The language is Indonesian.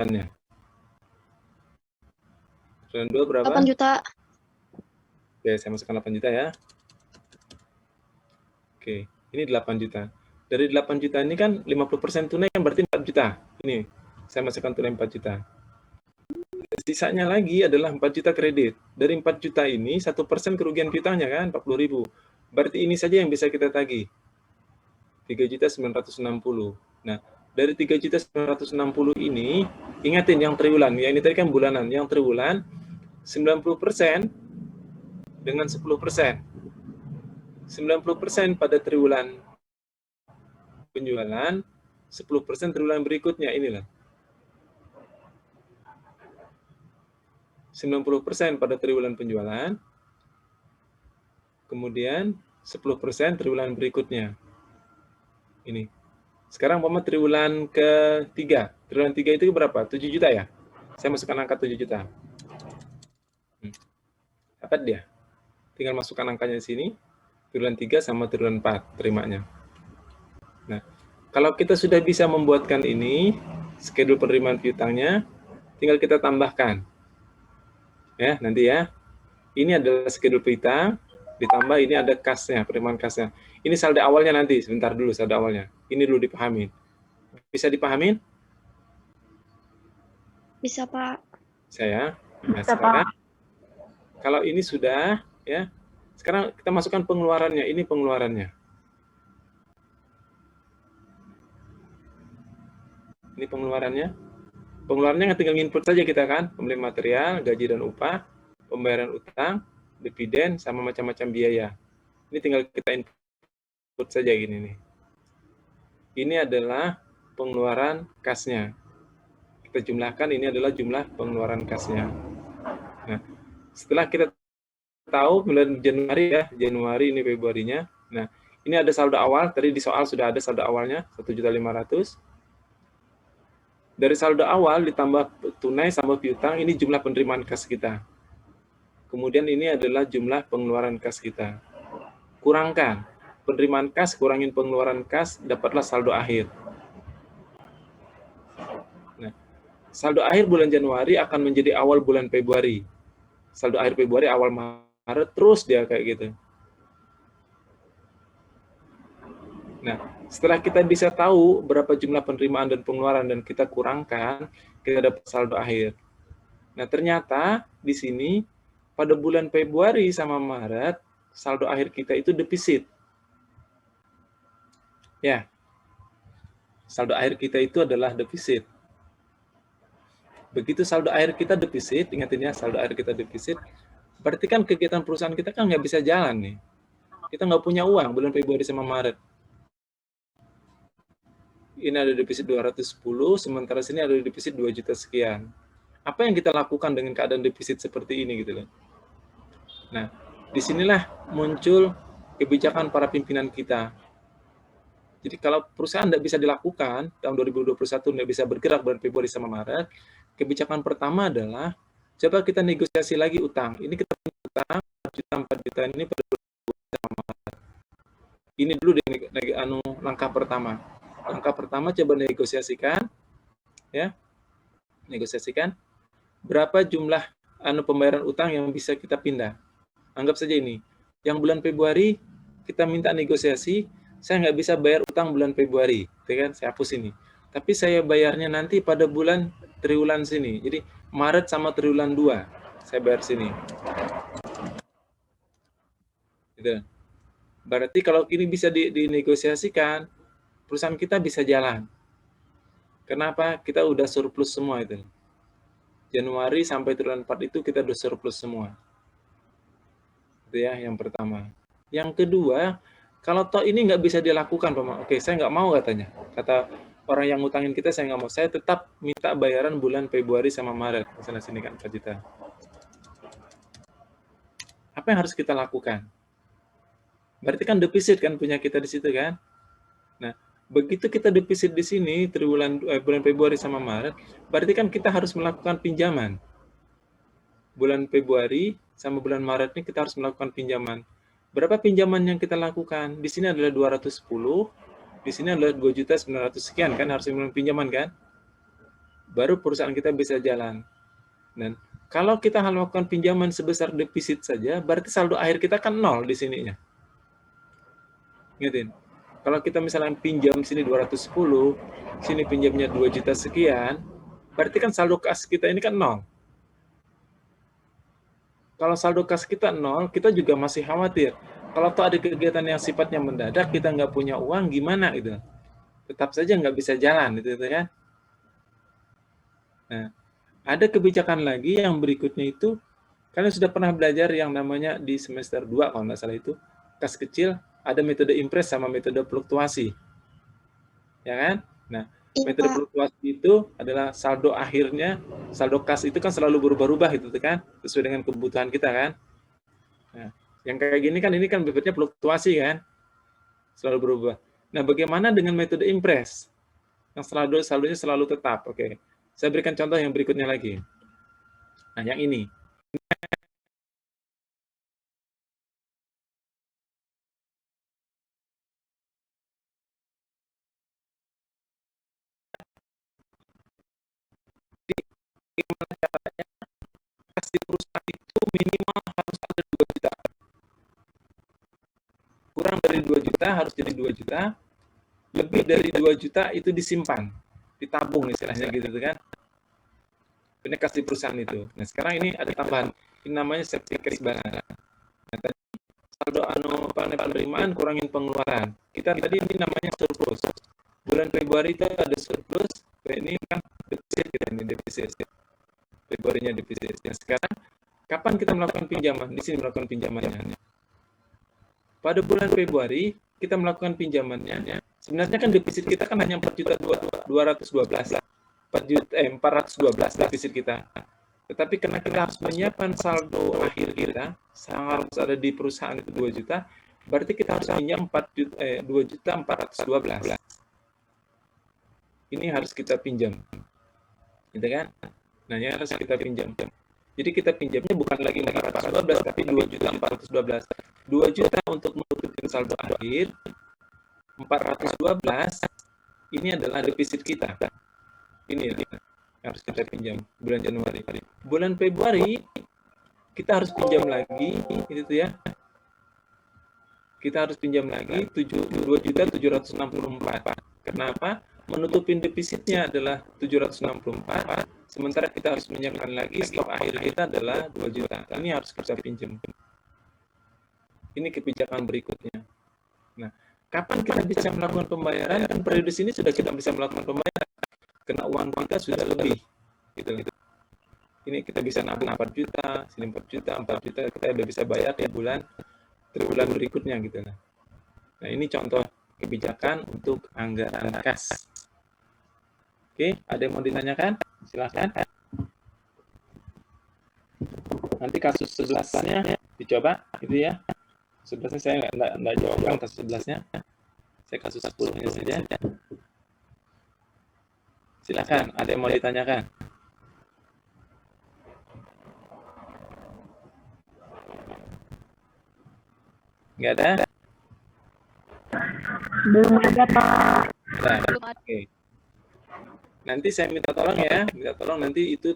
triwulannya. Triwulan 2 berapa? 8 juta. Oke, saya masukkan 8 juta ya. Oke, ini 8 juta. Dari 8 juta ini kan 50% tunai kan berarti 4 juta. Ini, saya masukkan tunai 4 juta. Sisanya lagi adalah 4 juta kredit. Dari 4 juta ini, 1% kerugian piutangnya kan, 40.000. Berarti ini saja yang bisa kita tagih. 3.960. Nah, dari 3.960 ini, ingatin yang triwulan. Ya, ini tadi kan bulanan. Yang triwulan, 90% dengan 10%. 90% pada triwulan penjualan, 10% triwulan berikutnya, inilah. 90% pada triwulan penjualan, kemudian 10% triwulan berikutnya. Ini. Sekarang triwulan ketiga. Triwulan 3 itu berapa? 7 juta ya? Saya masukkan angka 7 juta. Dapat dia? Tinggal masukkan angkanya di sini. Triwulan 3 sama triwulan 4 terimanya. Nah, kalau kita sudah bisa membuatkan ini, schedule penerimaan piutangnya, tinggal kita tambahkan. Ya, nanti ya. Ini adalah schedule piutang, ditambah ini ada kasnya, penerimaan kasnya. Ini saldo awalnya nanti, sebentar dulu saldo awalnya. Ini dulu dipahamin. Bisa dipahamin? Bisa, Pak. Saya. Nah, sekarang, kalau ini sudah, ya, sekarang kita masukkan pengeluarannya. Ini pengeluarannya. Ini pengeluarannya. Pengeluarannya tinggal input saja kita kan, pembelian material, gaji dan upah, pembayaran utang, dividen, sama macam-macam biaya. Ini tinggal kita input saja gini nih. Ini adalah pengeluaran kasnya. Kita jumlahkan, ini adalah jumlah pengeluaran kasnya. Nah, setelah kita tahu bulan Januari ya, Januari ini Februarinya. Nah, ini ada saldo awal, tadi di soal sudah ada saldo awalnya, 1.500.000. Dari saldo awal ditambah tunai sama piutang, ini jumlah penerimaan kas kita. Kemudian ini adalah jumlah pengeluaran kas kita. Kurangkan penerimaan kas, kurangin pengeluaran kas, dapatlah saldo akhir. Nah, saldo akhir bulan Januari akan menjadi awal bulan Februari. Saldo akhir Februari, awal Maret, terus dia kayak gitu. Nah, setelah kita bisa tahu berapa jumlah penerimaan dan pengeluaran dan kita kurangkan, kita dapat saldo akhir. Nah, ternyata di sini pada bulan Februari sama Maret, saldo akhir kita itu defisit. Ya, saldo akhir kita itu adalah defisit. Begitu saldo akhir kita defisit, ingatin ya, saldo akhir kita defisit, berarti kan kegiatan perusahaan kita kan nggak bisa jalan nih. Kita nggak punya uang bulan Februari sama Maret. Ini ada defisit 210, sementara sini ada defisit 2 juta sekian. Apa yang kita lakukan dengan keadaan defisit seperti ini gitu loh. Nah, disinilah muncul kebijakan para pimpinan kita. Jadi kalau perusahaan tidak bisa dilakukan, tahun 2021 tidak bisa bergerak bulan Februari sama Maret, kebijakan pertama adalah coba kita negosiasi lagi utang. Ini kita punya utang 4 juta ini pada bulan sama Maret. Ini dulu langkah pertama. Langkah pertama coba negosiasikan, ya, negosiasikan berapa jumlah pembayaran utang yang bisa kita pindah. Anggap saja ini, yang bulan Februari kita minta negosiasi, saya nggak bisa bayar utang bulan Februari, kan? Saya hapus ini. Tapi saya bayarnya nanti pada bulan triwulan sini. Jadi Maret sama triwulan 2, saya bayar sini. Gitu. Berarti kalau ini bisa dinegosiasikan, perusahaan kita bisa jalan. Kenapa? Kita udah surplus semua itu. Januari sampai triwulan 4 itu kita udah surplus semua. Itu ya, yang pertama. Yang kedua, kalau toh ini nggak bisa dilakukan, Pak. Oke, saya nggak mau katanya. Kata orang yang ngutangin kita, saya nggak mau. Saya tetap minta bayaran bulan Februari sama Maret. Misalnya sini kan 4 juta. Apa yang harus kita lakukan? Berarti kan defisit kan punya kita di situ kan? Nah, begitu kita defisit di sini bulan Februari sama Maret, berarti kan kita harus melakukan pinjaman. Bulan Februari sama bulan Maret ini kita harus melakukan pinjaman. Berapa pinjaman yang kita lakukan? Di sini adalah 210, di sini adalah 2.900.000 sekian kan harus pinjaman kan? baru perusahaan kita bisa jalan. Dan kalau kita melakukan pinjaman sebesar defisit saja, berarti saldo akhir kita kan nol di sininya. Ngertiin? Kalau kita misalnya pinjam sini 210, sini pinjamnya 2 juta sekian, berarti kan saldo kas kita ini kan nol. Kalau saldo kas kita nol, kita juga masih khawatir. Kalau tuh ada kegiatan yang sifatnya mendadak, kita nggak punya uang, gimana gitu. Tetap saja nggak bisa jalan, gitu kan. Nah, ada kebijakan lagi yang berikutnya itu, kalian sudah pernah belajar yang namanya di semester 2, kalau nggak salah itu, kas kecil, ada metode impres sama metode fluktuasi. Ya kan? Nah, metode fluktuasi itu adalah saldo akhirnya, saldo kas itu kan selalu berubah-ubah itu kan, sesuai dengan kebutuhan kita kan. Nah, yang kayak gini kan, ini kan bebernya fluktuasi kan, selalu berubah. Nah, bagaimana dengan metode impres? Yang saldonya selalu tetap. Oke, saya berikan contoh yang berikutnya lagi. Nah, yang ini. Gimana caranya? Kas di perusahaan itu minimal harus ada 2 juta. Kurang dari 2 juta harus jadi 2 juta. Lebih dari 2 juta itu disimpan, ditabung istilahnya gitu kan. Ini kas di perusahaan itu. Nah, sekarang ini ada tambahan. Ini namanya safety cash balance. Nah, tadi saldo penerimaan kurangin pengeluaran. Kita tadi ini namanya surplus. Bulan Februari itu ada surplus. Ini kan defisit kita ini defisit. Februarinya defisit. Nah, sekarang kapan kita melakukan pinjaman? Di sini melakukan pinjamannya. Pada bulan Februari kita melakukan pinjamannya. Sebenarnya kan defisit kita kan hanya 4.212. 412 defisit kita. Tetapi karena kita harus menyiapkan saldo akhir kita, harus ada di perusahaan itu 2 juta, berarti kita harus pinjam 2.412. Ini harus kita pinjam. Gitu kan? Nah, ini harus kita pinjam. Jadi kita pinjamnya bukan lagi 412, tapi 2.412. 2 juta untuk menutupi saldo akhir, 412 ini adalah defisit kita. Ini yang harus kita pinjam bulan Januari. Bulan Februari kita harus pinjam lagi, itu ya. Kita harus pinjam lagi 2.764. Kenapa? Menutupin defisitnya adalah 764, sementara kita harus menyiapkan lagi stok akhir kita adalah 2 juta. Ini harus kita pinjam. Ini kebijakan berikutnya. Nah, kapan kita bisa melakukan pembayaran? Kan periode sini sudah kita bisa melakukan pembayaran. Karena uang kita sudah lebih. Gitu. Ini kita bisa nabung 4 juta, sini 4 juta, 4 juta, kita sudah bisa bayar ya bulan berikutnya gitu. Nah, ini contoh kebijakan untuk anggaran kas. Oke, ada yang mau ditanyakan? Silahkan. Nanti kasus 11-nya dicoba, gitu ya. 11-nya saya nggak jawabkan kasus 11-nya. Saya kasus 10-nya saja. Silakan, ada yang mau ditanyakan? Nggak ada? Belum ada, Pak. Nah, oke. Nanti saya minta tolong ya, nanti itu